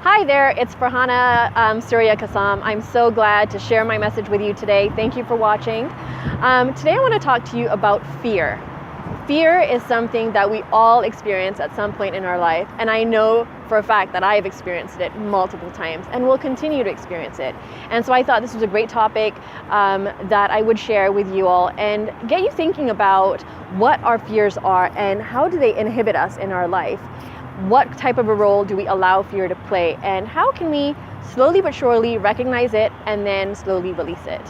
Hi there, it's Farhana Surya Kasam. I'm so glad to share my message with you today. Thank you for watching. Today I want to talk to you about fear. Fear is something that we all experience at some point in our life, and I know for a fact that I have experienced it multiple times and will continue to experience it. And so I thought this was a great topic that I would share with you all and get you thinking about what our fears are and how do they inhibit us in our life. What type of a role do we allow fear to play, and how can we slowly but surely recognize it and then slowly release it?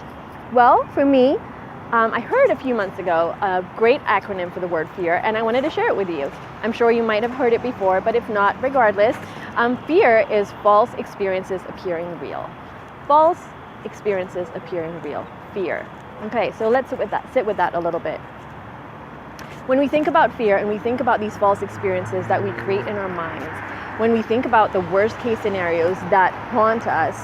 Well, for me, I heard a few months ago a great acronym for the word fear, and I wanted to share it with you. I'm sure you might have heard it before, but if not, regardless, fear is false experiences appearing real. False experiences appearing real. Fear. Okay, so let's sit with that a little bit. When we think about fear and we think about these false experiences that we create in our minds, when we think about the worst case scenarios that haunt us,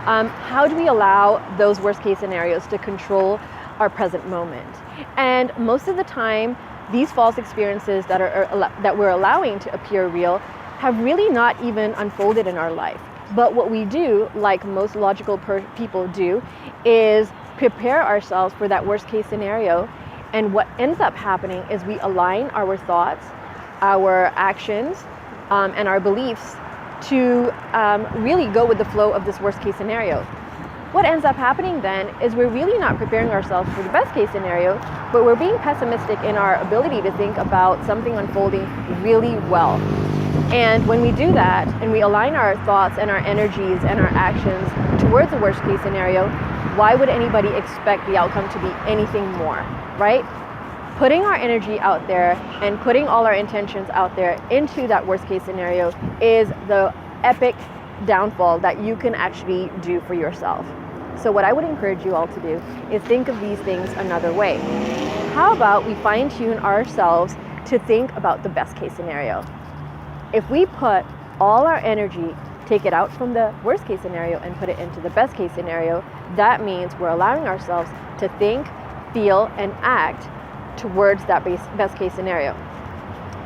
how do we allow those worst case scenarios to control our present moment? And most of the time, these false experiences that we're allowing to appear real have really not even unfolded in our life. But what we do, like most logical people do, is prepare ourselves for that worst case scenario. And what ends up happening is we align our thoughts, our actions, and our beliefs to really go with the flow of this worst case scenario. What ends up happening then is we're really not preparing ourselves for the best case scenario, but we're being pessimistic in our ability to think about something unfolding really well. And when we do that, and we align our thoughts and our energies and our actions towards the worst case scenario, why would anybody expect the outcome to be anything more, right? Putting our energy out there and putting all our intentions out there into that worst case scenario is the epic downfall that you can actually do for yourself. So what I would encourage you all to do is think of these things another way. How about we fine tune ourselves to think about the best case scenario? If we put all our energy, take it out from the worst case scenario and put it into the best case scenario, that means we're allowing ourselves to think, feel, and act towards that best case scenario.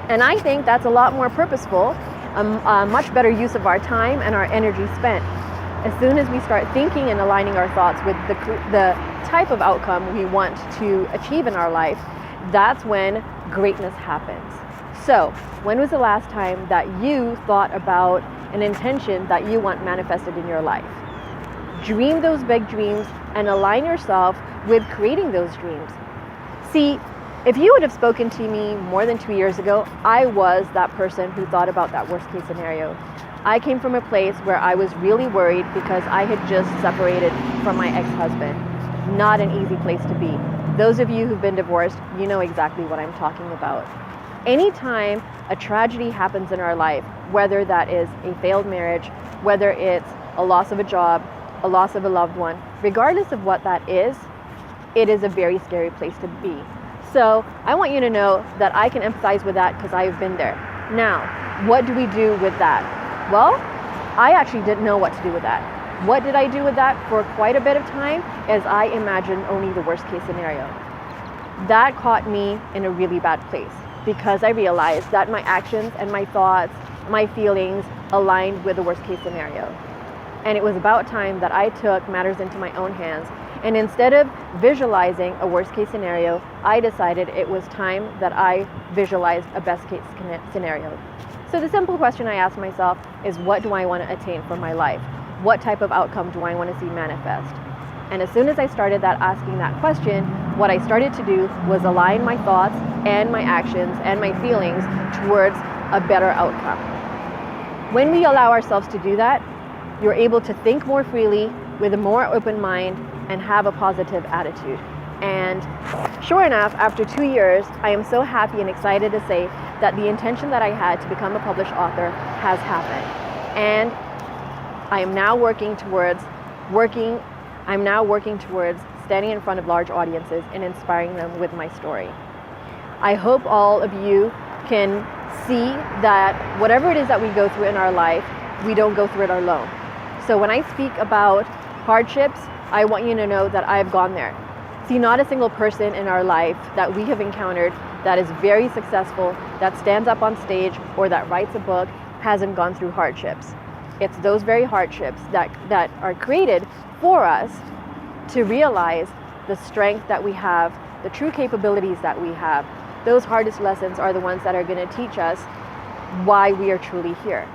And I think that's a lot more purposeful, a much better use of our time and our energy spent. As soon as we start thinking and aligning our thoughts with the type of outcome we want to achieve in our life, that's when greatness happens. So, when was the last time that you thought about an intention that you want manifested in your life? Dream those big dreams and align yourself with creating those dreams. See, if you would have spoken to me more than 2 years ago, I was that person who thought about that worst case scenario. I came from a place where I was really worried because I had just separated from my ex-husband. Not an easy place to be. Those of you who've been divorced, you know exactly what I'm talking about. Anytime a tragedy happens in our life, whether that is a failed marriage, whether it's a loss of a job, a loss of a loved one, regardless of what that is, it is a very scary place to be. So I want you to know that I can empathize with that because I've been there. Now, what do we do with that? Well, I actually didn't know what to do with that. What did I do with that for quite a bit of time? As I imagined only the worst case scenario. That caught me in a really bad place because I realized that my actions and my thoughts, my feelings aligned with the worst case scenario. And it was about time that I took matters into my own hands. And instead of visualizing a worst case scenario, I decided it was time that I visualized a best case scenario. So the simple question I asked myself is, what do I want to attain from my life? What type of outcome do I want to see manifest? And as soon as I started asking that question, what I started to do was align my thoughts and my actions and my feelings towards a better outcome. When we allow ourselves to do that, you're able to think more freely with a more open mind and have a positive attitude. And sure enough, after 2 years, I am so happy and excited to say that the intention that I had to become a published author has happened. And I am now working towards standing in front of large audiences and inspiring them with my story. I hope all of you can see that whatever it is that we go through in our life, we don't go through it alone. So when I speak about hardships, I want you to know that I've gone there. See, not a single person in our life that we have encountered that is very successful, that stands up on stage, or that writes a book hasn't gone through hardships. It's those very hardships that are created for us to realize the strength that we have, the true capabilities that we have. Those hardest lessons are the ones that are going to teach us why we are truly here.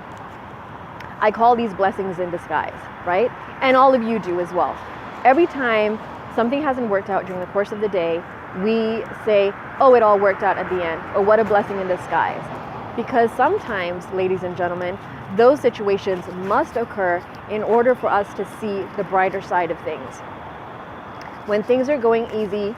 I call these blessings in disguise, right? And all of you do as well. Every time something hasn't worked out during the course of the day, we say, oh, it all worked out at the end, or what a blessing in disguise. Because sometimes, ladies and gentlemen, those situations must occur in order for us to see the brighter side of things. When things are going easy,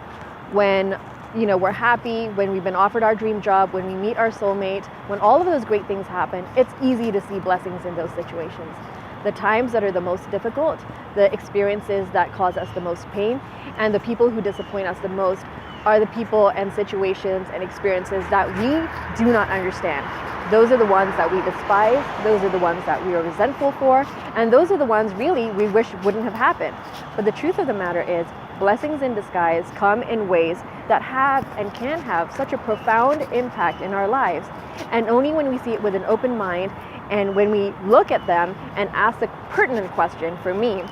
when we're happy, when we've been offered our dream job, when we meet our soulmate, when all of those great things happen, it's easy to see blessings in those situations. The times that are the most difficult, the experiences that cause us the most pain, and the people who disappoint us the most are the people and situations and experiences that we do not understand. Those are the ones that we despise, those are the ones that we are resentful for, and those are the ones really we wish wouldn't have happened. But the truth of the matter is, blessings in disguise come in ways that have and can have such a profound impact in our lives. And only when we see it with an open mind, and when we look at them and ask the pertinent question, for me,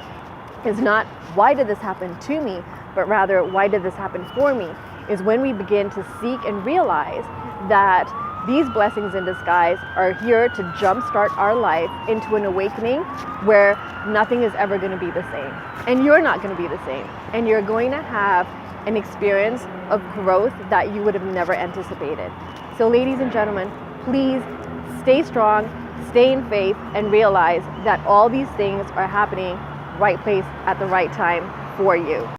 is not why did this happen to me, but rather why did this happen for me, is when we begin to seek and realize that these blessings in disguise are here to jumpstart our life into an awakening where nothing is ever going to be the same. And you're not going to be the same. And you're going to have an experience of growth that you would have never anticipated. So ladies and gentlemen, please stay strong, stay in faith, and realize that all these things are happening right place at the right time for you.